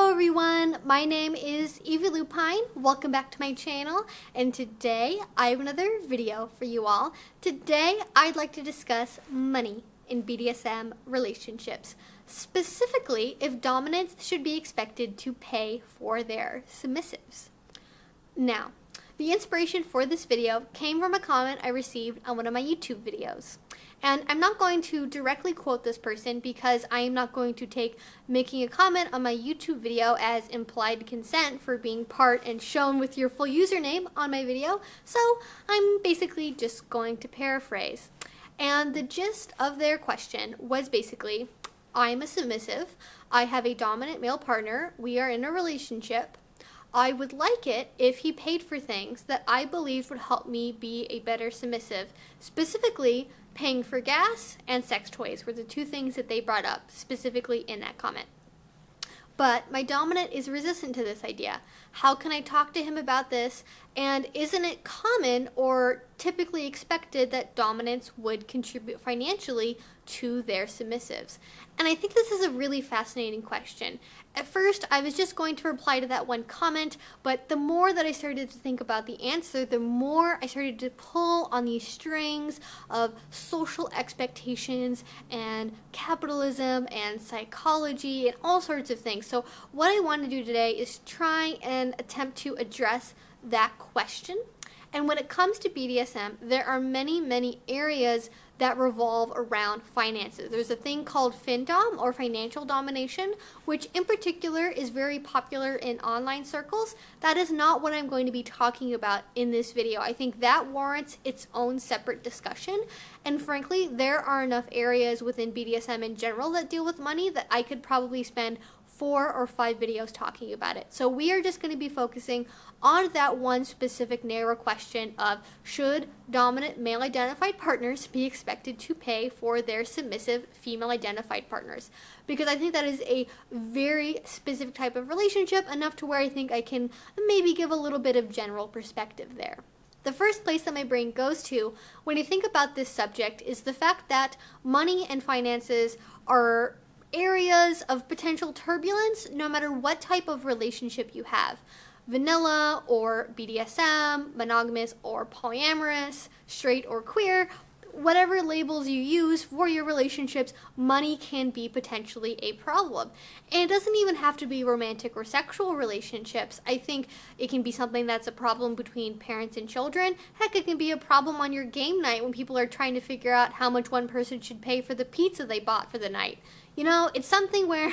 Hello everyone, my name is Evie Lupine. Welcome back to my channel, and today I have another video for you all. Today I'd like to discuss money in BDSM relationships, specifically if dominants should be expected to pay for their submissives. Now, the inspiration for this video came from a comment I received on one of my YouTube videos. And I'm not going to directly quote this person because I am not going to take making a comment on my YouTube video as implied consent for being part and shown with your full username on my video. So I'm basically just going to paraphrase. And the gist of their question was basically, I'm a submissive, I have a dominant male partner, we are in a relationship. I would like it if he paid for things that I believed would help me be a better submissive. Specifically, paying for gas and sex toys were the two things that they brought up specifically in that comment. But my dominant is resistant to this idea. How can I talk to him about this? And isn't it common or typically expected that dominants would contribute financially to their submissives? And I think this is a really fascinating question. At first, I was just going to reply to that one comment, but the more that I started to think about the answer, the more I started to pull on these strings of social expectations and capitalism and psychology and all sorts of things. So what I want to do today is try and attempt to address that question. And when it comes to BDSM, there are many areas that revolve around finances. There's a thing called FinDom, or financial domination, which in particular is very popular in online circles. That is not what I'm going to be talking about in this video. I think that warrants its own separate discussion. And frankly, there are enough areas within BDSM in general that deal with money that I could probably spend 4 or 5 videos talking about it. So we are just going to be focusing on that one specific narrow question of, should dominant male identified partners be expected to pay for their submissive female identified partners? Because I think that is a very specific type of relationship, enough to where I think I can maybe give a little bit of general perspective there. The first place that my brain goes to when you think about this subject is the fact that money and finances are areas of potential turbulence no matter what type of relationship you have. Vanilla or BDSM, monogamous or polyamorous, straight or queer, whatever labels you use for your relationships, money can be potentially a problem. And it doesn't even have to be romantic or sexual relationships. I think it can be something that's a problem between parents and children. Heck, it can be a problem on your game night when people are trying to figure out how much one person should pay for the pizza they bought for the night. You know, it's something where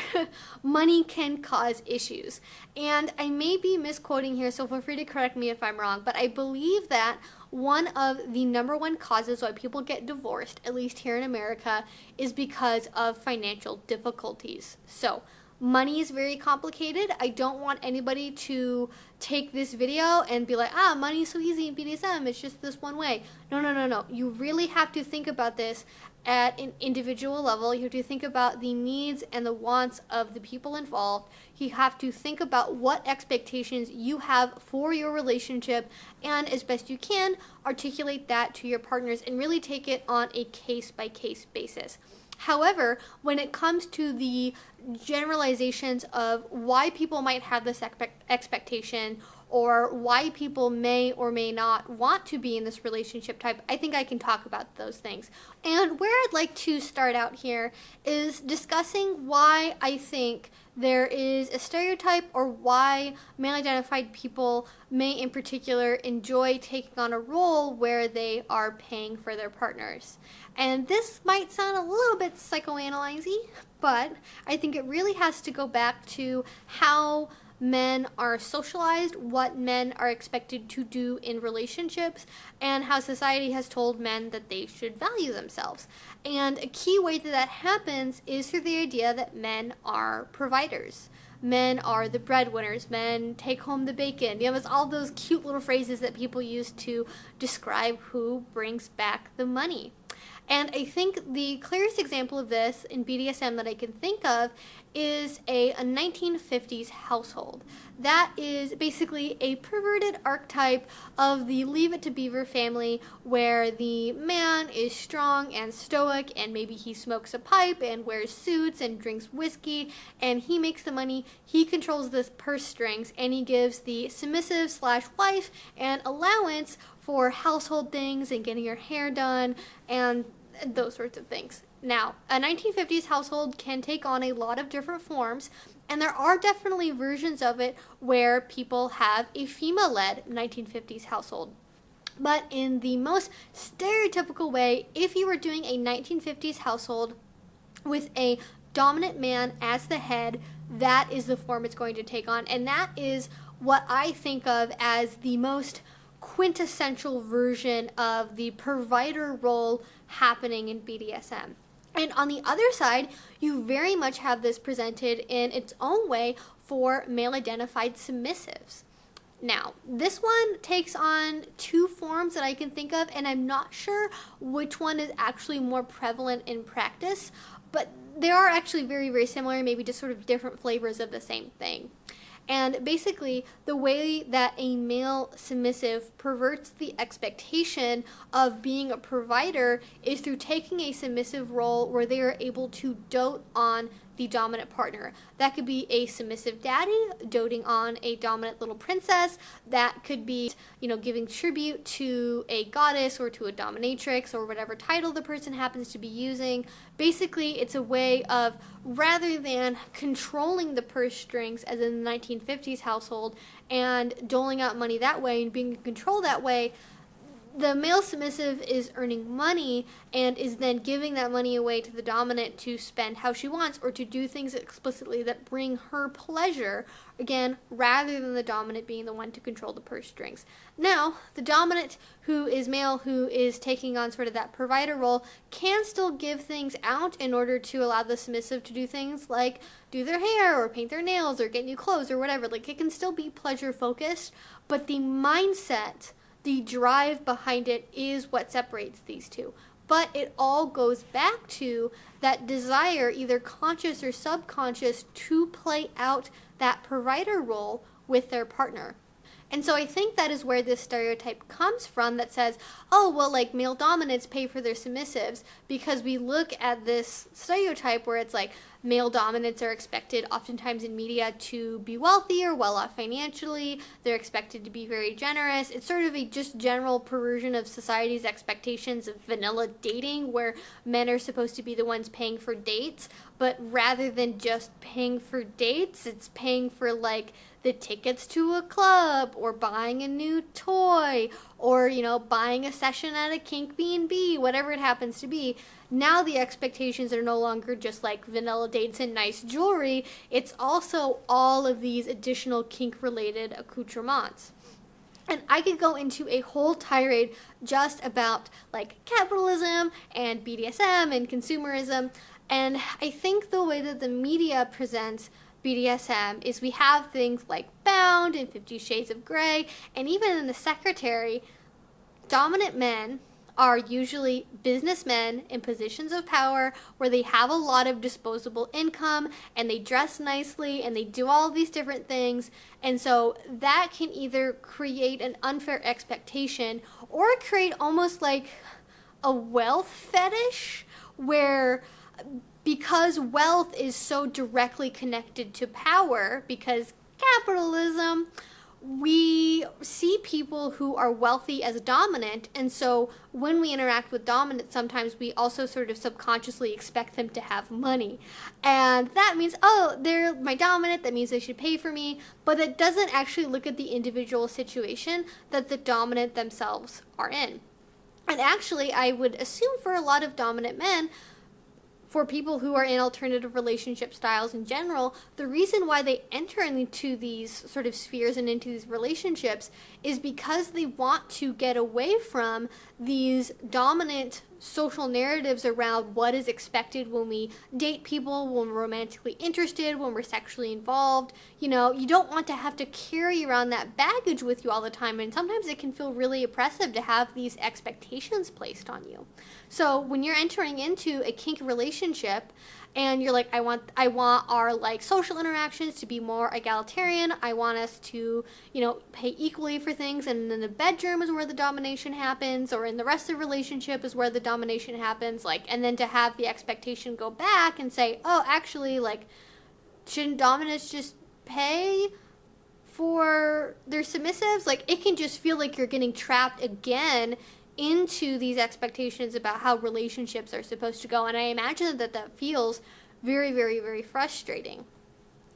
money can cause issues. And I may be misquoting here, so feel free to correct me if I'm wrong, but I believe that one of the #1 causes why people get divorced, at least here in America, is because of financial difficulties. So, money is very complicated. I don't want anybody to take this video and be like, money is so easy in BDSM, it's just this one way. No. You really have to think about this at an individual level. You have to think about the needs and the wants of the people involved. You have to think about what expectations you have for your relationship, and as best you can, articulate that to your partners and really take it on a case-by-case basis. However, when it comes to the generalizations of why people might have this expectation or why people may or may not want to be in this relationship type, I think I can talk about those things. And where I'd like to start out here is discussing why I think there is a stereotype, or why male-identified people may in particular enjoy taking on a role where they are paying for their partners. And this might sound a little bit psychoanalyzing, but I think it really has to go back to how men are socialized, what men are expected to do in relationships, and how society has told men that they should value themselves. And a key way that happens is through the idea that men are providers. Men are the breadwinners. Men take home the bacon. You know, it's all those cute little phrases that people use to describe who brings back the money. And I think the clearest example of this in BDSM that I can think of is a 1950s household. That is basically a perverted archetype of the Leave It to Beaver family, where the man is strong and stoic, and maybe he smokes a pipe and wears suits and drinks whiskey, and he makes the money, he controls the purse strings, and he gives the submissive slash wife an allowance for household things and getting her hair done and those sorts of things. Now, a 1950s household can take on a lot of different forms, and there are definitely versions of it where people have a female-led 1950s household. But in the most stereotypical way, if you were doing a 1950s household with a dominant man as the head, that is the form it's going to take on, and that is what I think of as the most quintessential version of the provider role happening in BDSM. And on the other side, you very much have this presented in its own way for male-identified submissives. Now, this one takes on two forms that I can think of, and I'm not sure which one is actually more prevalent in practice, but they are actually very, very similar, maybe just sort of different flavors of the same thing. And basically, the way that a male submissive perverts the expectation of being a provider is through taking a submissive role where they are able to dote on the dominant partner. That could be a submissive daddy doting on a dominant little princess. That could be, giving tribute to a goddess or to a dominatrix or whatever title the person happens to be using. Basically, it's a way of, rather than controlling the purse strings as in the 1950s household and doling out money that way and being in control that way, the male submissive is earning money and is then giving that money away to the dominant to spend how she wants or to do things explicitly that bring her pleasure, again, rather than the dominant being the one to control the purse strings. Now, the dominant who is male, who is taking on sort of that provider role, can still give things out in order to allow the submissive to do things like do their hair or paint their nails or get new clothes or whatever. Like, it can still be pleasure focused, but the mindset, the drive behind it is what separates these two. But it all goes back to that desire, either conscious or subconscious, to play out that provider role with their partner. And so I think that is where this stereotype comes from that says, oh, well, like male dominants pay for their submissives, because we look at this stereotype where it's like male dominants are expected oftentimes in media to be wealthy or well off financially. They're expected to be very generous. It's sort of a just general perversion of society's expectations of vanilla dating, where men are supposed to be the ones paying for dates, but rather than just paying for dates, it's paying for like the tickets to a club or buying a new toy or, buying a session at a kink B&B, whatever it happens to be. Now the expectations are no longer just like vanilla dates and nice jewelry. It's also all of these additional kink-related accoutrements. And I could go into a whole tirade just about like capitalism and BDSM and consumerism. And I think the way that the media presents BDSM is we have things like Bound and 50 Shades of Grey, and even in The Secretary, dominant men are usually businessmen in positions of power where they have a lot of disposable income and they dress nicely and they do all these different things. And so that can either create an unfair expectation or create almost like a wealth fetish where, because wealth is so directly connected to power, because capitalism, we see people who are wealthy as dominant, and so when we interact with dominant, sometimes we also sort of subconsciously expect them to have money. And that means, oh, they're my dominant, that means they should pay for me, but it doesn't actually look at the individual situation that the dominant themselves are in. And actually, I would assume for a lot of dominant men, for people who are in alternative relationship styles in general, the reason why they enter into these sort of spheres and into these relationships is because they want to get away from these dominant social narratives around what is expected when we date people, when we're romantically interested, when we're sexually involved. You know, you don't want to have to carry around that baggage with you all the time, and sometimes it can feel really oppressive to have these expectations placed on you. So when you're entering into a kink relationship and you're like, I want our like social interactions to be more egalitarian. I want us to, you know, pay equally for things, and in the bedroom is where the domination happens, or in the rest of the relationship is where the domination happens, like, and then to have the expectation go back and say, oh, actually, like, shouldn't dominants just pay for their submissives? Like, it can just feel like you're getting trapped again into these expectations about how relationships are supposed to go. And I imagine that that feels very, very, very frustrating.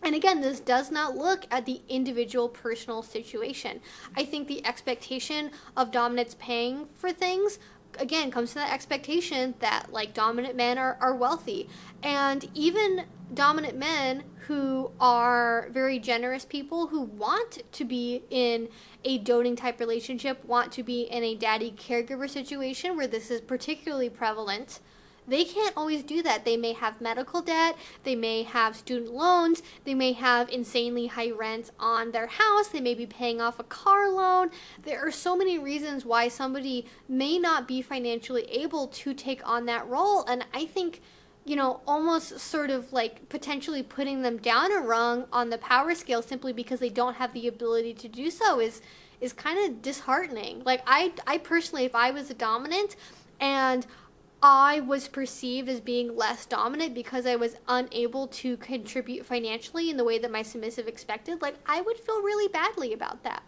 And again, this does not look at the individual personal situation. I think the expectation of dominants paying for things, again, comes to that expectation that, like, dominant men are wealthy. And even dominant men who are very generous people, who want to be in a doting type relationship, want to be in a daddy caregiver situation where this is particularly prevalent, they can't always do that. They may have medical debt, they may have student loans, they may have insanely high rent on their house, they may be paying off a car loan. There are so many reasons why somebody may not be financially able to take on that role, and I think, you know, almost sort of like potentially putting them down a rung on the power scale simply because they don't have the ability to do so is kind of disheartening. Like, I personally, if I was a dominant and I was perceived as being less dominant because I was unable to contribute financially in the way that my submissive expected, like, I would feel really badly about that.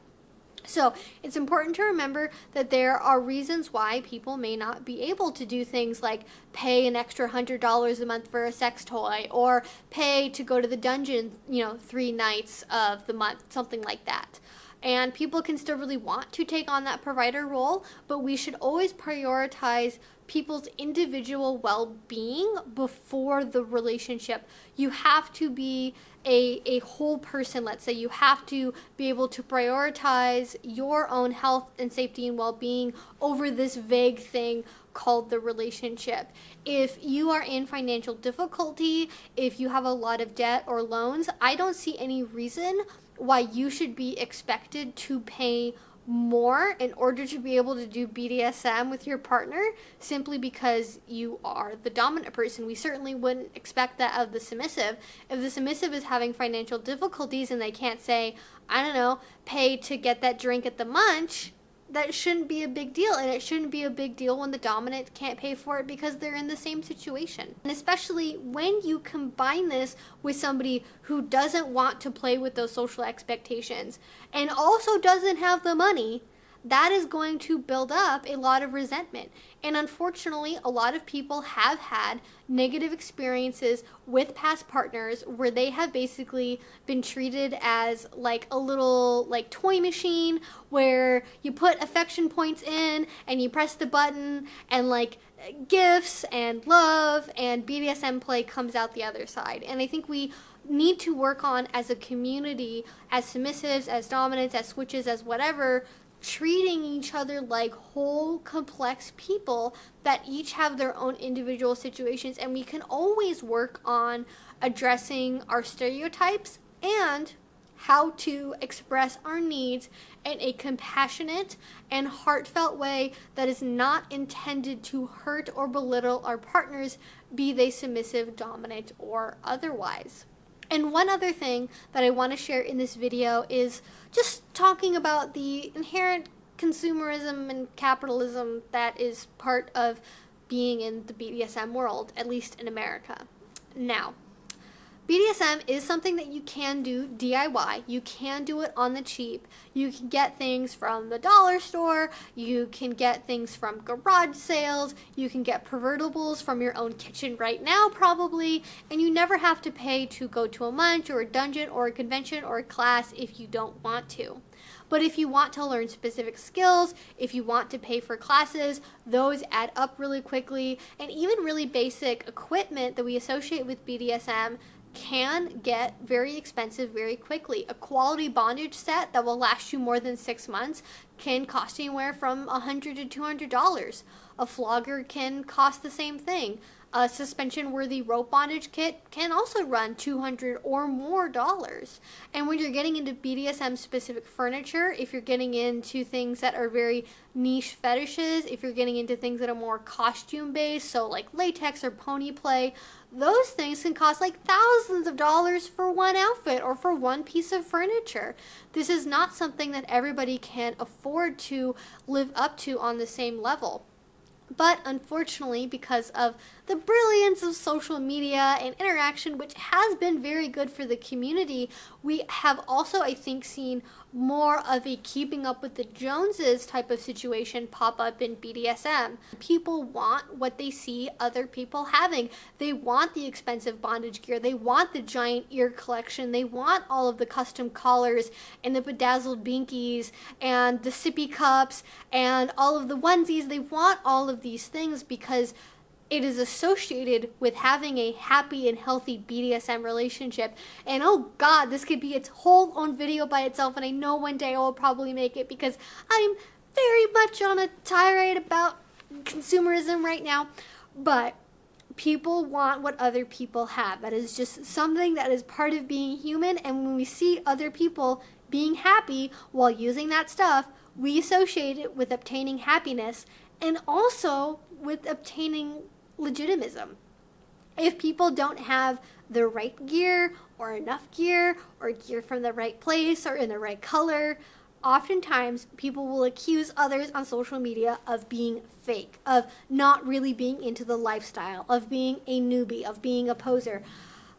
So it's important to remember that there are reasons why people may not be able to do things like pay an extra $100 a month for a sex toy, or pay to go to the dungeon, you know, 3 nights of the month, something like that. And people can still really want to take on that provider role, but we should always prioritize people's individual well-being before the relationship. You have to be a whole person, let's say. You have to be able to prioritize your own health and safety and well-being over this vague thing called the relationship. If you are in financial difficulty, if you have a lot of debt or loans, I don't see any reason why you should be expected to pay more in order to be able to do BDSM with your partner simply because you are the dominant person. We certainly wouldn't expect that of the submissive. If the submissive is having financial difficulties and they can't say, I don't know, pay to get that drink at the munch, that shouldn't be a big deal, and it shouldn't be a big deal when the dominant can't pay for it because they're in the same situation. And especially when you combine this with somebody who doesn't want to play with those social expectations and also doesn't have the money, that is going to build up a lot of resentment. And unfortunately, a lot of people have had negative experiences with past partners where they have basically been treated as like a little like toy machine where you put affection points in and you press the button and like gifts and love and BDSM play comes out the other side. And I think we need to work on, as a community, as submissives, as dominants, as switches, as whatever, treating each other like whole complex people that each have their own individual situations, and we can always work on addressing our stereotypes and how to express our needs in a compassionate and heartfelt way that is not intended to hurt or belittle our partners, be they submissive, dominant, or otherwise. And one other thing that I want to share in this video is just talking about the inherent consumerism and capitalism that is part of being in the BDSM world, at least in America. Now, BDSM is something that you can do DIY. You can do it on the cheap. You can get things from the dollar store. You can get things from garage sales. You can get pervertibles from your own kitchen right now, probably. And you never have to pay to go to a munch or a dungeon or a convention or a class if you don't want to. But if you want to learn specific skills, if you want to pay for classes, those add up really quickly. And even really basic equipment that we associate with BDSM can get very expensive very quickly. A quality bondage set that will last you more than 6 months can cost anywhere from $100 to $200. A flogger can cost the same thing. A suspension-worthy rope bondage kit can also run $200 or more. And when you're getting into BDSM-specific furniture, if you're getting into things that are very niche fetishes, if you're getting into things that are more costume-based, so like latex or pony play, those things can cost like thousands of dollars for one outfit or for one piece of furniture. This is not something that everybody can afford to live up to on the same level. But unfortunately, because of the brilliance of social media and interaction, which has been very good for the community, we have also, I think, seen more of a keeping up with the Joneses type of situation pop up in BDSM. People want what they see other people having. They want the expensive bondage gear. They want the giant ear collection. They want all of the custom collars and the bedazzled binkies and the sippy cups and all of the onesies. They want all of these things because it is associated with having a happy and healthy BDSM relationship. And oh God, this could be its whole own video by itself, and I know one day I will probably make it because I'm very much on a tirade about consumerism right now. But people want what other people have. That is just something that is part of being human, and when we see other people being happy while using that stuff, we associate it with obtaining happiness and also with obtaining legitimism. If people don't have the right gear or enough gear or gear from the right place or in the right color, oftentimes people will accuse others on social media of being fake, of not really being into the lifestyle, of being a newbie, of being a poser.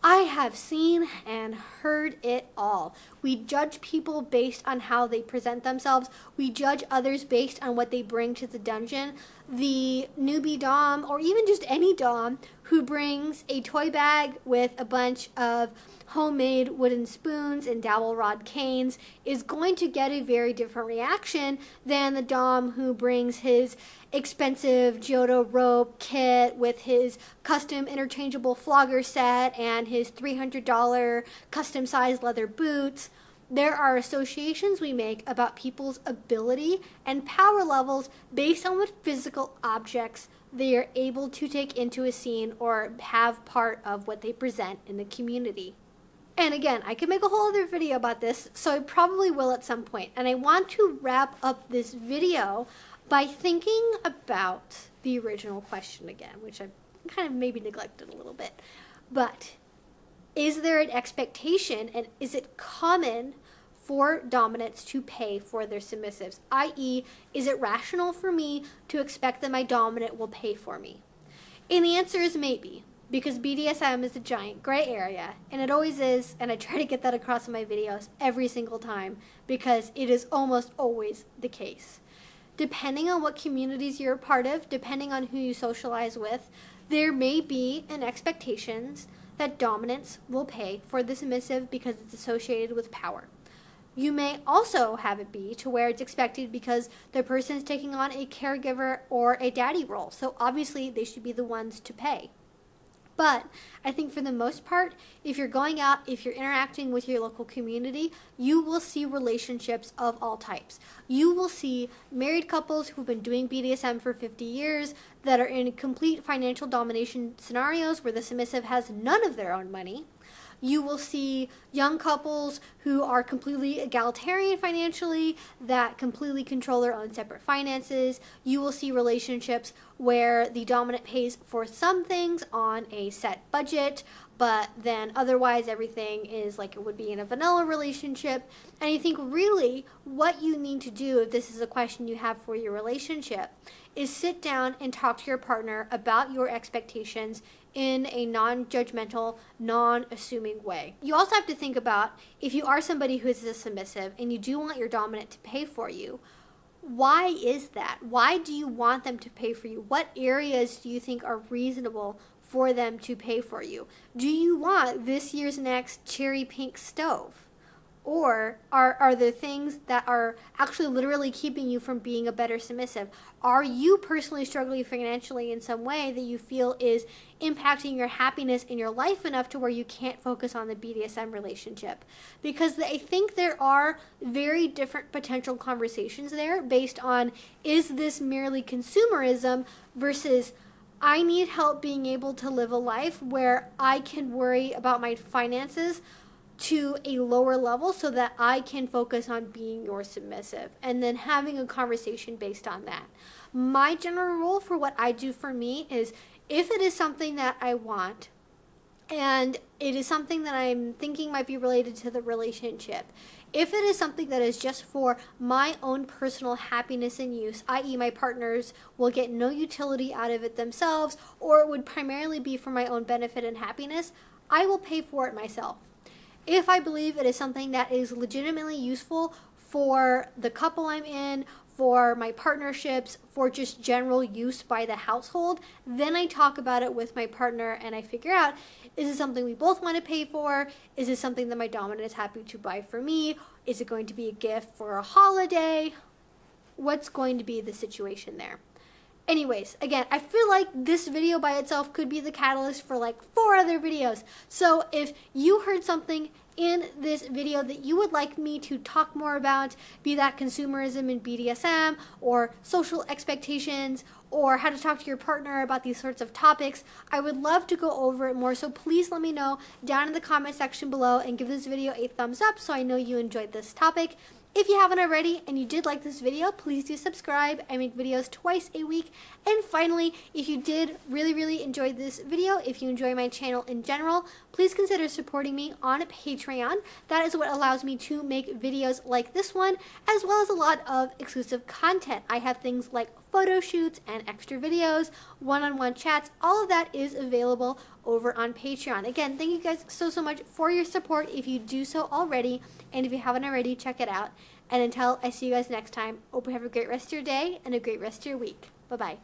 I have seen and heard it all. We judge people based on how they present themselves. We judge others based on what they bring to the dungeon. The newbie dom, or even just any dom, who brings a toy bag with a bunch of homemade wooden spoons and dowel rod canes is going to get a very different reaction than the dom who brings his expensive Jodo rope kit with his custom interchangeable flogger set and his $300 custom sized leather boots. There are associations we make about people's ability and power levels based on what physical objects they are able to take into a scene or have part of what they present in the community. And again, I could make a whole other video about this, so I probably will at some point. And I want to wrap up this video by thinking about the original question again, which I kind of maybe neglected a little bit. But is there an expectation, and is it common for dominants to pay for their submissives? I.e., is it rational for me to expect that my dominant will pay for me? And the answer is maybe, because BDSM is a giant gray area, and it always is, and I try to get that across in my videos every single time, because it is almost always the case. Depending on what communities you're a part of, depending on who you socialize with, there may be an expectation that dominants will pay for the submissive because it's associated with power. You may also have it be to where it's expected because the person is taking on a caregiver or a daddy role, so obviously they should be the ones to pay. But I think for the most part, if you're going out, if you're interacting with your local community, you will see relationships of all types. You will see married couples who've been doing BDSM for 50 years that are in complete financial domination scenarios where the submissive has none of their own money. You will see young couples who are completely egalitarian financially, that completely control their own separate finances. You will see relationships where the dominant pays for some things on a set budget, but then otherwise everything is like it would be in a vanilla relationship. And I think really what you need to do, if this is a question you have for your relationship, is sit down and talk to your partner about your expectations in a non-judgmental, non-assuming way. You also have to think about, if you are somebody who is a submissive and you do want your dominant to pay for you, why is that? Why do you want them to pay for you? What areas do you think are reasonable for them to pay for you? Do you want this year's next cherry pink stove? Or are there things that are actually literally keeping you from being a better submissive? Are you personally struggling financially in some way that you feel is impacting your happiness in your life enough to where you can't focus on the BDSM relationship? Because I think there are very different potential conversations there based on, is this merely consumerism versus I need help being able to live a life where I can worry about my finances to a lower level so that I can focus on being your submissive, and then having a conversation based on that. My general rule for what I do for me is, if it is something that I want and it is something that I'm thinking might be related to the relationship, if it is something that is just for my own personal happiness and use, i.e. my partners will get no utility out of it themselves, or it would primarily be for my own benefit and happiness, I will pay for it myself. If I believe it is something that is legitimately useful for the couple I'm in, for my partnerships, for just general use by the household, then I talk about it with my partner and I figure out, is it something we both want to pay for? Is it something that my dominant is happy to buy for me? Is it going to be a gift for a holiday? What's going to be the situation there? Anyways, again, I feel like this video by itself could be the catalyst for like 4 other videos. So if you heard something in this video that you would like me to talk more about, be that consumerism in BDSM, or social expectations, or how to talk to your partner about these sorts of topics, I would love to go over it more. So please let me know down in the comment section below and give this video a thumbs up so I know you enjoyed this topic. If you haven't already and you did like this video, please do subscribe. I make videos twice a week. And finally, if you did really enjoy this video, if you enjoy my channel in general, please consider supporting me on Patreon. That is what allows me to make videos like this one, as well as a lot of exclusive content. I have things like photo shoots and extra videos, one-on-one chats. All of that is available over on Patreon. Again, thank you guys so much for your support if you do so already, and if you haven't already, check it out. And until I see you guys next time, hope you have a great rest of your day and a great rest of your week. Bye-bye.